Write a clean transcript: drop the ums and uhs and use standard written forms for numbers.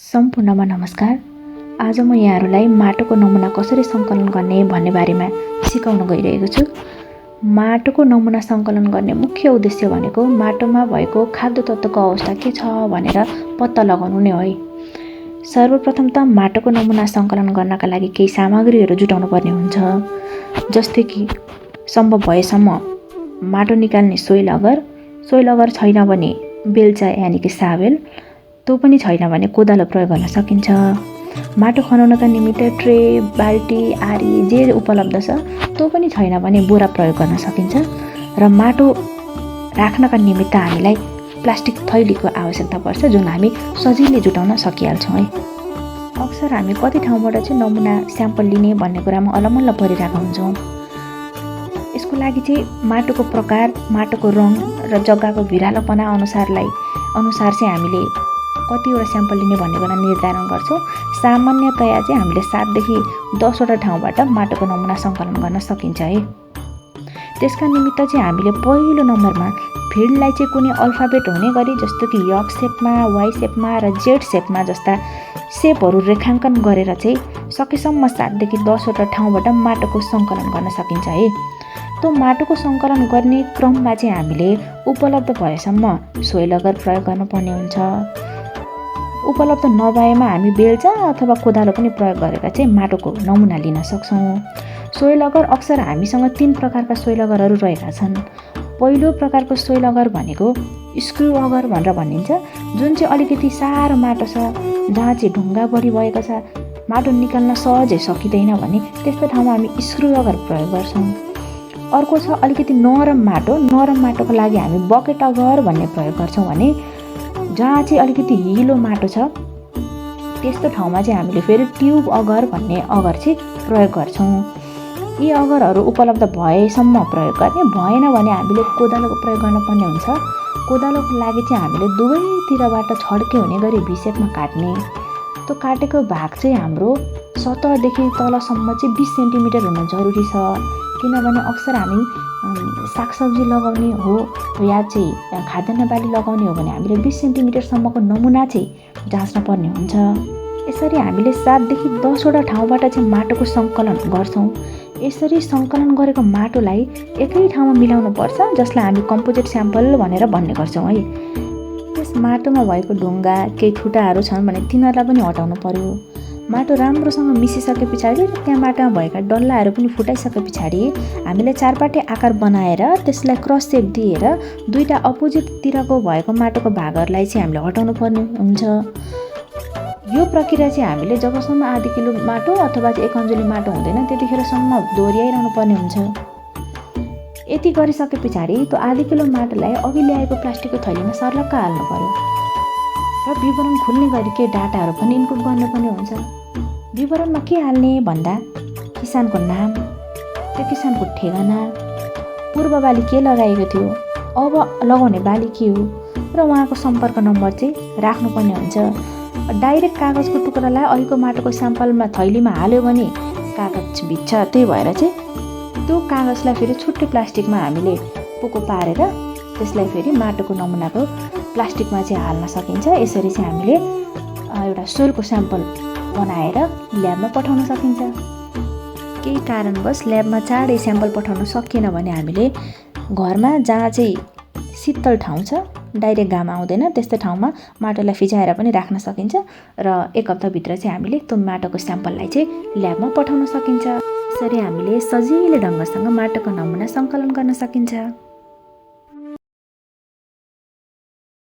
सम्पूर्णमा नमस्कार। आज म यहाँहरूलाई माटोको नमुना कसरी सङ्कलन गर्ने भन्ने बारेमा सिकाउन गइरहेको छु। माटोको नमुना सङ्कलन गर्ने मुख्य उद्देश्य भनेको माटोमा भएको खाद्य तत्त्वको अवस्था के छ भनेर पत्ता लगाउनु नै हो। सर्वप्रथम त माटोको नमुना सङ्कलन गर्नका लागि केही सामग्रीहरू जुटाउनु पर्ने हुन्छ। जस्तै कि सम्भव भएसम्म माटो निकाल्ने सोइल अगर छैन भने बेल्चा यानि कि साबेल, त्यो पनि छैन भने कोदालो प्रयोग गर्न सकिन्छ। माटो खनाउनका निमित्त ट्रे, बाल्टी, आरी जे उपलब्ध छ त्यो पनि छैन भने बोरा प्रयोग गर्न सकिन्छ। र माटो राख्नका निमित्त हामीलाई प्लास्टिक थैलीको आवश्यकता पर्छ, जुन हामी सजिलै जुटाउन सकिहाल्छौँ है। अक्सर हामी कति ठाउँबाट चाहिँ नमुना स्याम्पल लिने भन्ने कुरामा अलमल्ल परिरहेका हुन्छौँ। यसको लागि चाहिँ माटोको प्रकार, माटोको रङ र जग्गाको भिरालोपना अनुसार चाहिँ हामीले कतिवटा स्याम्पल लिने भन्ने कुरा निर्धारण गर्छौँ। सामान्यतया चाहिँ हामीले 7 देखि 10 वटा ठाउँबाट माटोको नमुना सङ्कलन गर्न सकिन्छ है। त्यसका निमित्त चाहिँ हामीले पहिलो नम्बरमा फिल्डलाई चाहिँ कुनै अल्फाबेट हुने गरी, जस्तो कि यक सेपमा, वाइ सेपमा र जेड सेपमा जस्ता सेपहरू रेखाङ्कन गरेर चाहिँ सकेसम्म 7 देखि 10 वटा ठाउँबाट माटोको सङ्कलन गर्न सकिन्छ है। त्यो माटोको सङ्कलन गर्ने क्रममा चाहिँ हामीले उपलब्ध भएसम्म सोइल अगर प्रयोग गर्नुपर्ने हुन्छ। उपलब्ध नभएमा हामी बेल्चा अथवा कोदालो पनि प्रयोग गरेर चाहिँ माटोको नमुना लिन सक्छौँ। सोइल अगर अक्सर हामीसँग 3 प्रकारका सोइल अगरहरू रहेका छन्। पहिलो प्रकारको सोइल अगर भनेको स्क्रु अगर भनेर भनिन्छ, जुन चाहिँ अलिकति साह्रो माटो छ, जहाँ चाहिँ ढुङ्गा बढी भएको छ, माटो निकाल्न सहजै सकिँदैन भने त्यस्तो ठाउँमा हामी स्क्रु अगर प्रयोग गर्छौँ। अर्को छ अलिकति नरम माटोको लागि हामी बकेट अगर भन्ने प्रयोग गर्छौँ भने जहाँ चाहिँ अलिकति हिलो माटो छ त्यस्तो ठाउँमा चाहिँ हामीले फेरि ट्युब अगर भन्ने अगर चाहिँ प्रयोग गर्छौँ। यी अगरहरू उपलब्ध भएसम्म प्रयोग गर्ने, भएन भने हामीले कोदालोको प्रयोग गर्नुपर्ने हुन्छ। कोदालोको लागि चाहिँ हामीले दुवैतिरबाट छड्के हुने गरी भिसेपमा काट्ने। त्यो काटेको भाग चाहिँ हाम्रो सतहदेखि तलसम्म चाहिँ 20 सेन्टिमिटर हुन जरुरी छ। किनभने अक्सर हामी सागसब्जी लगाउने हो या चाहिँ खाद्यान्न बाली लगाउने हो भने हामीले 20 सेन्टिमिटरसम्मको नमुना चाहिँ जाँच्न पर्ने हुन्छ। यसरी हामीले 7 देखि 10 वटा ठाउँबाट चाहिँ माटोको सङ्कलन गर्छौँ। यसरी सङ्कलन गरेको माटोलाई एकै ठाउँमा मिलाउनु पर्छ, जसलाई हामी कम्पोजिट स्याम्पल भनेर भन्ने गर्छौँ है। त्यस माटोमा भएको ढुङ्गा, केही ठुटाहरू छन् भने तिनीहरूलाई पनि हटाउनु पर्यो। माटो राम्रोसँग मिसिसके पछाडि त्यहाँ माटोमा भएका डल्लाहरू पनि फुटाइसके पछाडि हामीले 4पाटे आकार बनाएर त्यसलाई क्रस सेप दिएर दुईटा अपोजिटतिरको भएको माटोको भागहरूलाई चाहिँ हामीले हटाउनु पर्ने हुन्छ। यो प्रक्रिया चाहिँ हामीले जबसम्म आधी किलो माटो अथवा 1 अन्जुली माटो हुँदैन त्यतिखेरसम्म दोहोऱ्याइरहनु पर्ने हुन्छ। यति गरिसके पछाडि त्यो आधी किलो माटोलाई अघि ल्याएको प्लास्टिकको थैलीमा सर्लक्क हाल्नु पर्यो र विवरण खुल्ने गरी केही डाटाहरू पनि इनपुट गर्नुपर्ने हुन्छ। विवरणमा के हाल्ने भन्दा किसानको नाम, त्यो किसानको ठेगाना, पूर्व बाली के लगाएको थियो, अब लगाउने बाली के हो र उहाँको सम्पर्क नम्बर चाहिँ राख्नुपर्ने हुन्छ। डाइरेक्ट कागजको टुक्रालाई अहिलेको माटोको स्याम्पलमा थैलीमा हाल्यो भने कागज भिज्छ। त्यही भएर चाहिँ त्यो कागजलाई फेरि छुट्टै प्लास्टिकमा हामीले पोको पारेर त्यसलाई फेरि माटोको नमुनाको प्लास्टिकमा चाहिँ हाल्न सकिन्छ। यसरी चाहिँ हामीले एउटा सोइलको स्याम्पल बनाएर ल्याबमा पठाउन सकिन्छ। केही कारणवश ल्याबमा चाँडै स्याम्पल पठाउन सकिएन भने हामीले घरमा जहाँ चाहिँ शीतल ठाउँ छ, डाइरेक्ट घाम आउँदैन, त्यस्तो ठाउँमा माटोलाई फिजाएर पनि राख्न सकिन्छ र 1 हप्ताभित्र चाहिँ हामीले त्यो माटोको स्याम्पललाई चाहिँ ल्याबमा पठाउन सकिन्छ। यसरी हामीले सजिलो ढङ्गसँग माटोको नमुना सङ्कलन गर्न सकिन्छ।